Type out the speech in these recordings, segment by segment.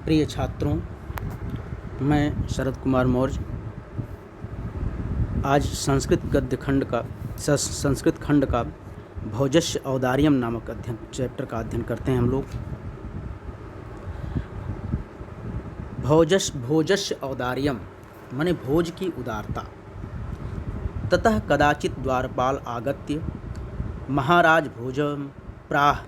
प्रिय छात्रों, मैं शरद कुमार मौर्य आज संस्कृत खंड का भोजस्य औदार्यम नामक चैप्टर का अध्ययन करते हैं हम लोग। भोजस्य औदार्यम माने भोज की उदारता। ततः कदाचित द्वारपाल आगत्य महाराज भोजम प्राह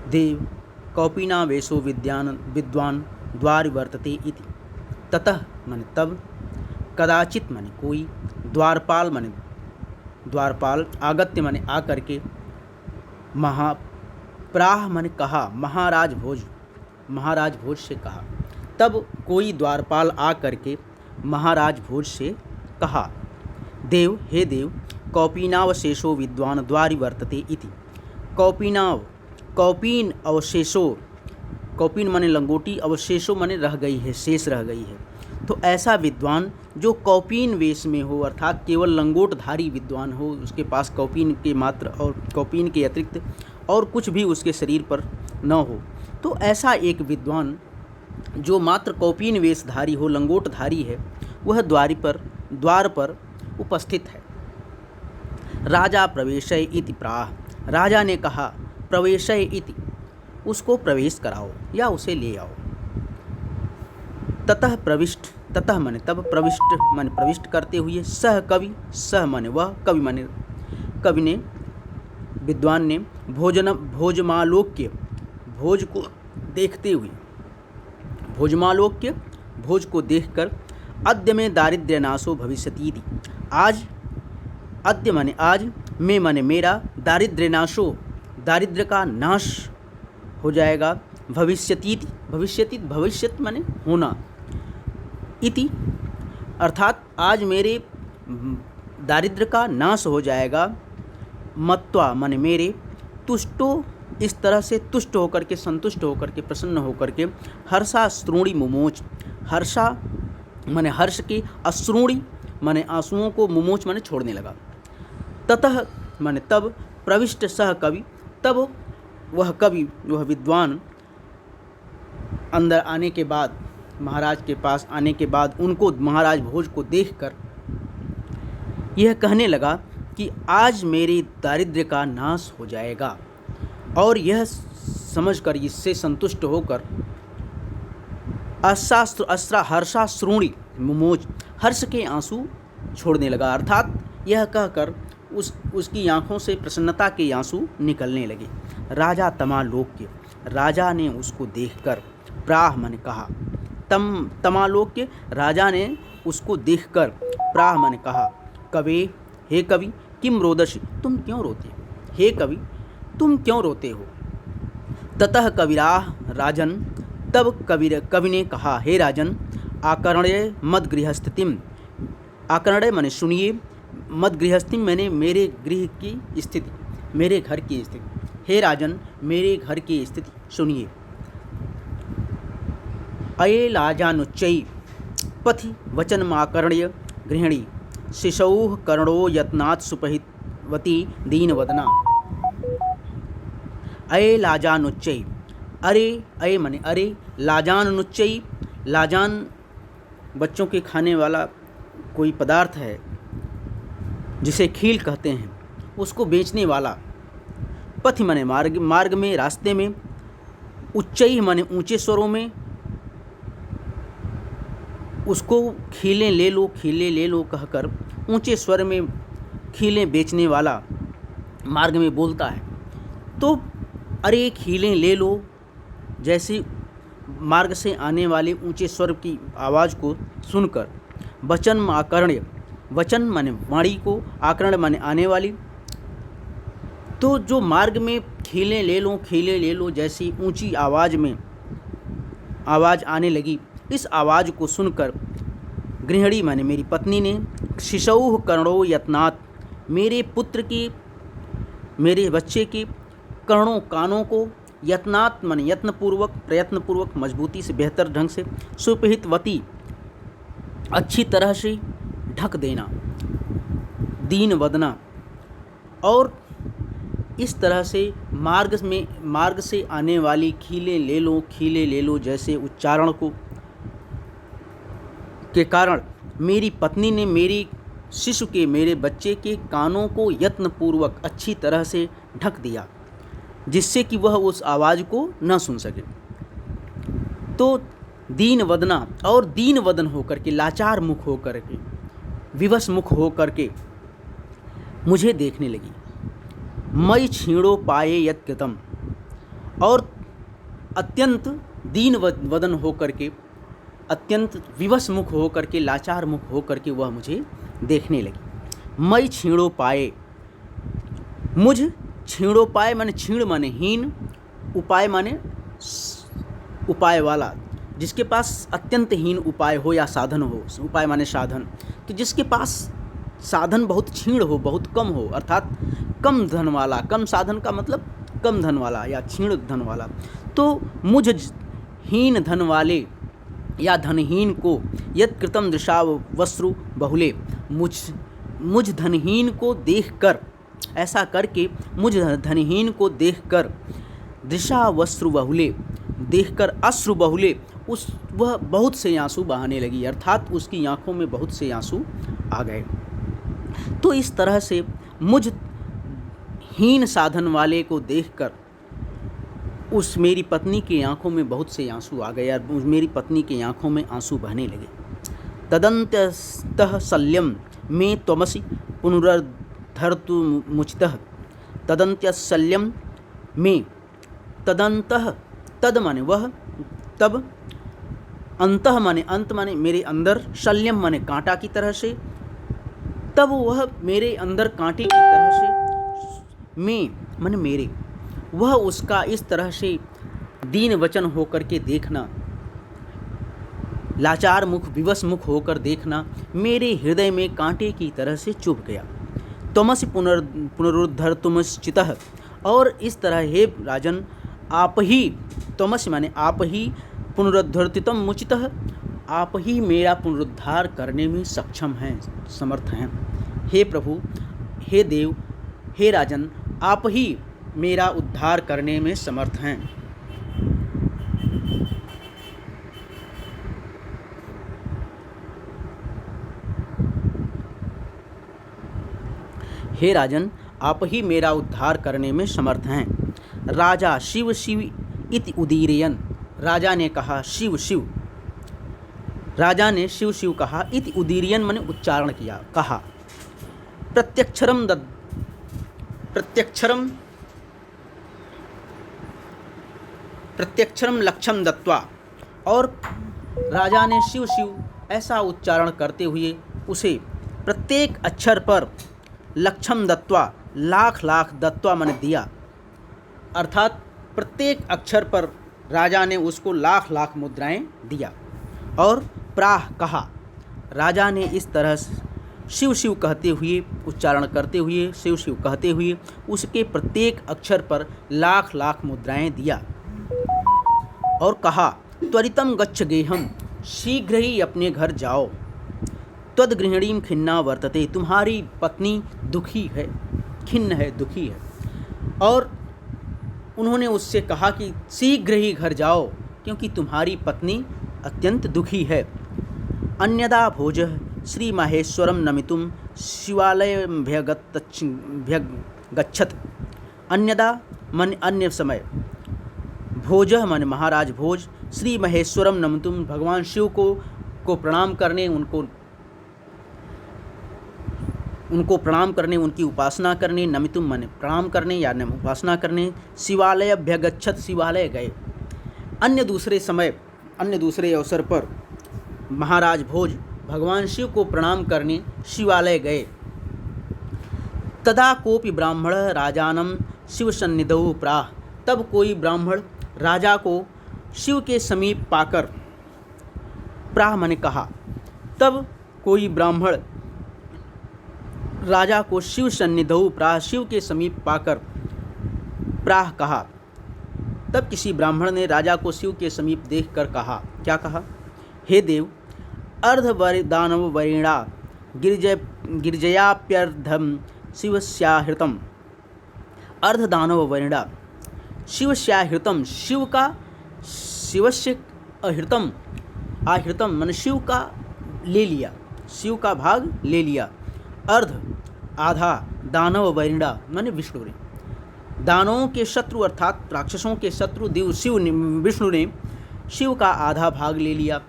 देव कौपीना वेशो विद्वान द्वार वर्तते इति। ततः माने तब, कदाचित माने कोई, द्वारपाल माने द्वारपाल, आगत्य माने आकर के, प्राह माने कहा, महाराज भोज से कहा। तब कोई द्वारपाल आकर के महाराज भोज से कहा, देव हे देव, कौपीनावशेषो विद्वान द्वारि वर्तते इति। कौपीन अवशेषो, कौपीन माने लंगोटी, अवशेषो माने रह गई है, शेष रह गई है। तो ऐसा विद्वान जो कौपीन वेश में हो, अर्थात केवल लंगोटधारी विद्वान हो, उसके पास कौपीन के मात्र और कौपीन के अतिरिक्त और कुछ भी उसके शरीर पर न हो, तो ऐसा एक विद्वान जो मात्र कौपीन वेशधारी हो, लंगोटधारी है, वह द्वार पर उपस्थित है। राजा प्रवेशय इति प्राह, राजा ने कहा प्रवेशय इति, उसको प्रवेश कराओ या उसे ले आओ। ततः प्रविष्ट, ततः माने तब, प्रविष्ट माने प्रविष्ट करते हुए, सह कवि, सह माने वह, कवि माने कवि ने, विद्वान ने, भोजमालोक्य, भोज को देखते हुए, भोजमालोक्य भोज को देखकर, अद्य में दारिद्र्य नाशो भविष्यति, आज, अद्य माने आज, में माने मेरा, दारिद्र्य नाशो, दारिद्र्य का नाश हो जाएगा, भविष्यति, भविष्यत माने होना, इति अर्थात आज मेरे दारिद्र्य का नाश हो जाएगा, मत्वा माने मेरे, तुष्टो, इस तरह से तुष्ट होकर के, संतुष्ट होकर के, प्रसन्न होकर के, हर्षा श्रोणी मुमोच, हर्षा माने हर्ष के, अश्रोणी माने आंसुओं को, मुमोच माने छोड़ने लगा। ततः माने तब, प्रविष्ट सह कवि, तब वह कवि, वह विद्वान अंदर आने के बाद, महाराज के पास आने के बाद, उनको, महाराज भोज को देखकर यह कहने लगा कि आज मेरे दारिद्र्य का नाश हो जाएगा। और यह समझकर, इससे संतुष्ट होकर, हर्षाश्रुणी मुमोच, हर्ष के आंसू छोड़ने लगा, अर्थात यह कहकर उसकी आंखों से प्रसन्नता के आंसू निकलने लगे। राजा तमालोक्य, राजा ने उसको देखकर, प्राह माने कहा, तमालोक्य, राजा ने उसको देखकर, प्राह माने कहा, कवे, हे कवि, किम रोदसी, तुम क्यों रोते हो, हे कवि तुम क्यों रोते हो। ततः कविराह राजन, तब कवि ने कहा, हे राजन, आकर्ण्य मद गृहस्थितिम, आकर्ण्य माने सुनिए, मद गृहस्थितिम मैंने मेरे गृह की स्थिति, मेरे घर की स्थिति, हे राजन मेरे घर की स्थिति सुनिए। अये लाजानुच्चयी पथि वचनमाकर्ण्य गृहिणी, शिशौः कर्णो यत्नात् सुपहितवती दीनवदना। अये लाजानुच्चयी, अरे, अये माने अरे, लाजानुच्चयी, लाजान बच्चों के खाने वाला कोई पदार्थ है जिसे खील कहते हैं, उसको बेचने वाला, पथ माने मार्ग में, रास्ते में, उच्चई माने ऊंचे स्वरों में, उसको खीलें ले लो कहकर ऊंचे स्वर में खीलें बेचने वाला मार्ग में बोलता है। तो अरे खीलें ले लो, जैसे मार्ग से आने वाले ऊंचे स्वर की आवाज़ को सुनकर, वचन आकर्ण्य, वचन माने वाणी को, आकर्ण माने आने वाली, तो जो मार्ग में खीलें ले लो जैसी ऊंची आवाज़ में आवाज़ आने लगी, इस आवाज़ को सुनकर गृहिणी माने मेरी पत्नी ने, शिशौः कर्णो यत्नात्, मेरे पुत्र की, मेरे बच्चे के, कर्णों कानों को, यत्नात् माने यत्नपूर्वक, प्रयत्नपूर्वक, मजबूती से, बेहतर ढंग से, सुपहितवती अच्छी तरह से ढक देना, दीन वदना, और इस तरह से मार्ग से आने वाली खीले ले लो जैसे उच्चारण के कारण मेरी पत्नी ने मेरे बच्चे के कानों को यत्नपूर्वक अच्छी तरह से ढक दिया, जिससे कि वह उस आवाज़ को न सुन सके। तो दीन वदन होकर के, लाचार मुख होकर के, विवश मुख होकर के मुझे देखने लगी। मई छीणो पाए यत् कृतम, और अत्यंत दीन वदन होकर के, अत्यंत विवश मुख होकर के, लाचार मुख होकर के वह मुझे देखने लगी। मई छीणो पाए, मुझ छीणो पाए माने छीण माने हीन, उपाय माने उपाय वाला, जिसके पास अत्यंत हीन उपाय हो या साधन हो। उपाय माने साधन, कि जिसके पास साधन बहुत क्षीण हो, बहुत कम हो, अर्थात कम धन वाला। कम साधन का मतलब कम धन वाला या क्षीण धन वाला। तो मुझ हीन धन वाले या धनहीन को यत् कृतम दृशा वस्त्रु बहुले, मुझ धनहीन को देखकर, ऐसा करके मुझ धनहीन को देखकर, दृशा वस्त्रु बहुले, देखकर अश्रु बहुले, वह बहुत से आंसू बहाने लगी, अर्थात उसकी आंखों में बहुत से आंसू आ गए। तो इस तरह से मुझ हीन साधन वाले को देखकर उस मेरी पत्नी की आंखों में बहुत से आंसू आ गए और मेरी पत्नी की आंखों में आंसू बहने लगे। तदन्त्यस्तः शल्यम में त्वमसि पुनरुद्धर्तु मुचितः। तदन्त्यशल्यम में, तदंतः, तद माने वह, तब, अंतः माने अंत माने मेरे अंदर, शल्यम माने कांटा की तरह से, तब वह मेरे अंदर कांटे की तरह से, में माने मेरे, वह उसका इस तरह से दीन वचन होकर के देखना, लाचार मुख, विवश मुख होकर देखना मेरे हृदय में कांटे की तरह से चुभ गया। त्वमसि पुनरुद्धर्तुमश्चितः, और इस तरह हे राजन आप ही, त्वमसि माने आप ही, पुनरुद्धर्तितम मुचितः, आप ही मेरा पुनरुद्धार करने में सक्षम हैं, समर्थ हैं। हे प्रभु, हे देव, हे राजन, आप ही मेरा उद्धार करने में समर्थ हैं। हे राजन, आप ही मेरा उद्धार करने में समर्थ हैं। राजा शिव शिव इति उदीरयन्, राजा ने कहा शिव शिव, राजा ने शिव शिव कहा, इति उदीरयन् माने उच्चारण किया, कहा। प्रत्यक्षरम लक्ष्यम दत्वा, और राजा ने शिव शिव ऐसा उच्चारण करते हुए उसे प्रत्येक अक्षर पर लक्ष्यम दत्वा, लाख लाख, दत्वा माने दिया, अर्थात प्रत्येक अक्षर पर राजा ने उसको लाख लाख मुद्राएं दिया। और प्राह कहा, राजा ने इस तरह शिव शिव कहते हुए, उच्चारण करते हुए, शिव शिव कहते हुए उसके प्रत्येक अक्षर पर लाख लाख मुद्राएं दिया और कहा, त्वरितम गच्छ गेहम, शीघ्र ही अपने घर जाओ। त्वद्गृहिणीं खिन्ना वर्तते, तुम्हारी पत्नी दुखी है, खिन्न है, दुखी है। और उन्होंने उससे कहा कि शीघ्र ही घर जाओ, क्योंकि तुम्हारी पत्नी अत्यंत दुखी है। अन्यदा भोजः श्री माहेश्वरम नमितुम शिवालयमभ्यगच्छत्, अन्यदा मन अन्य समय, भोजः मन महाराज भोज, श्री महेश्वरम नमितुम भगवान शिव को प्रणाम करने, उनको प्रणाम करने, उनकी उपासना करने, नमितुम माने प्रणाम करने या उपासना करने, शिवालय अभ्यगच्छत, शिवालय गए। अन्य दूसरे अवसर पर महाराज भोज भगवान शिव को प्रणाम करने शिवालय गए। तदा कोपि ब्राह्मण राजानम शिव सन्निधौ प्राह, तब कोई ब्राह्मण राजा को शिव के समीप पाकर, प्राह माने कहा, तब कोई ब्राह्मण राजा को शिव सन्निधौ प्राह, शिव के समीप पाकर प्राह कहा। तब किसी ब्राह्मण ने राजा को शिव के समीप देखकर कहा, क्या कहा, हे देव, अर्धदानव वरिणा गिरिजयाप्यर्धम शिवस्याहृतम, अर्धदानव वरिणा शिवस्याहृतम, शिवस्य आहृतम मैंने शिव का ले लिया, शिव का भाग ले लिया। अर्ध आधा, दानव वरिणा मैंने विष्णु ने, दानवों के शत्रु अर्थात राक्षसों के शत्रु विष्णु ने शिव का आधा भाग ले लिया।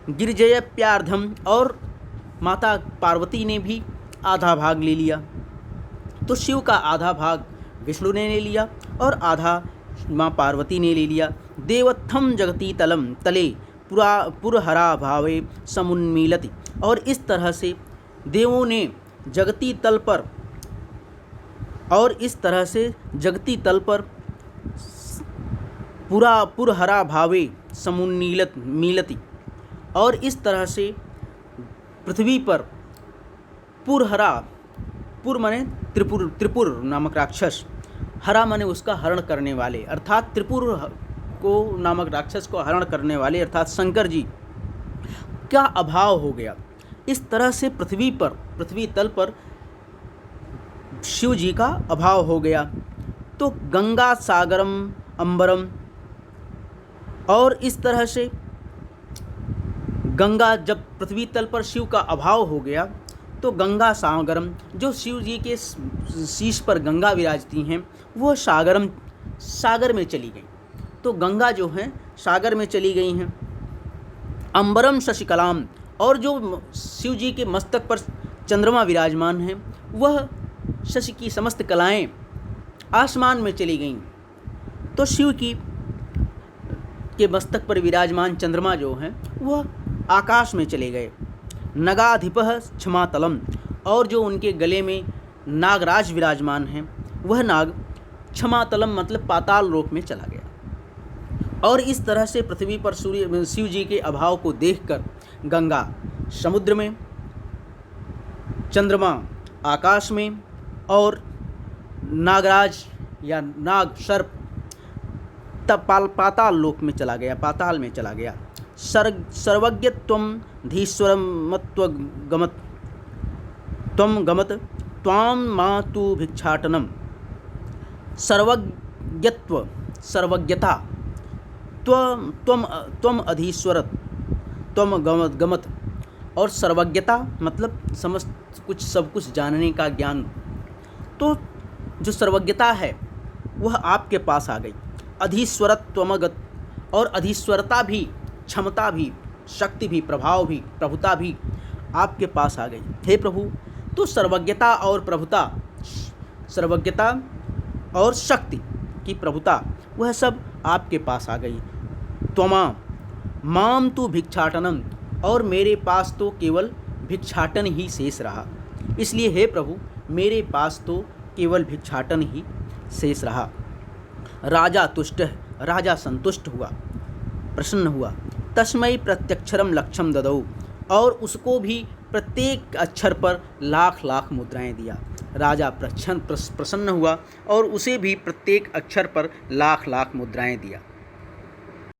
गिरिजयप्यार्धम, और माता पार्वती ने भी आधा भाग ले लिया। तो शिव का आधा भाग विष्णु ने ले लिया और आधा माँ पार्वती ने ले लिया। देवत्थम जगती तलम तले पुरहरा भावे समुन्मीलति, और इस तरह से देवों ने जगती तल पर, और इस तरह से जगती तल पर पुरहरा भावे समुन्मीलति, और इस तरह से पृथ्वी पर पुरहरा, पुर माने त्रिपुर नामक राक्षस, हरा माने उसका हरण करने वाले, अर्थात त्रिपुर को नामक राक्षस को हरण करने वाले अर्थात शंकर जी का अभाव हो गया। इस तरह से पृथ्वी तल पर शिव जी का अभाव हो गया। तो गंगा सागरम अंबरम, और इस तरह से गंगा, जब पृथ्वी तल पर शिव का अभाव हो गया तो गंगा सागरम, जो शिव जी के शीश पर गंगा विराजती हैं वो सागर में चली गई। तो गंगा जो है सागर में चली गई हैं। अंबरम शशिकलाम, और जो शिव जी के मस्तक पर चंद्रमा विराजमान हैं वह शशि की समस्त कलाएं आसमान में चली गईं। तो शिव के मस्तक पर विराजमान चंद्रमा जो हैं वह आकाश में चले गए। नगाधिपः क्षमातलम, और जो उनके गले में नागराज विराजमान हैं वह नाग क्षमातलम मतलब पाताल लोक में चला गया। और इस तरह से पृथ्वी पर शिव जी के अभाव को देखकर गंगा समुद्र में, चंद्रमा आकाश में, और नागराज या नाग सर्प पाताल लोक में चला गया, पाताल में चला गया। सर्वज्ञत्वम धीश्वरमत्वगमत त्वम गमत त्वां मातु भिक्षाटनम, सर्वज्ञता त्वम अधीश्वरत त्वम गमत, और सर्वज्ञता मतलब समस्त कुछ सब कुछ जानने का ज्ञान। तो जो सर्वज्ञता है वह आपके पास आ गई। अधीश्वरत त्वमगत, और अधीश्वरता भी, क्षमता भी, शक्ति भी, प्रभाव भी, प्रभुता भी आपके पास आ गई। हे प्रभु, तो सर्वज्ञता और प्रभुता, सर्वज्ञता और शक्ति की प्रभुता वह सब आपके पास आ गई। त्वमा माम तु भिक्षाटनम, और मेरे पास तो केवल भिक्षाटन ही शेष रहा। इसलिए हे प्रभु, मेरे पास तो केवल भिक्षाटन ही शेष रहा। राजा तुष्ट, राजा संतुष्ट हुआ, प्रसन्न हुआ। तस्मै प्रत्यक्षरम लक्षम ददौ, और उसको भी प्रत्येक अक्षर पर लाख लाख मुद्राएं दिया। राजा प्रसन्न हुआ और उसे भी प्रत्येक अक्षर पर लाख लाख मुद्राएं दिया।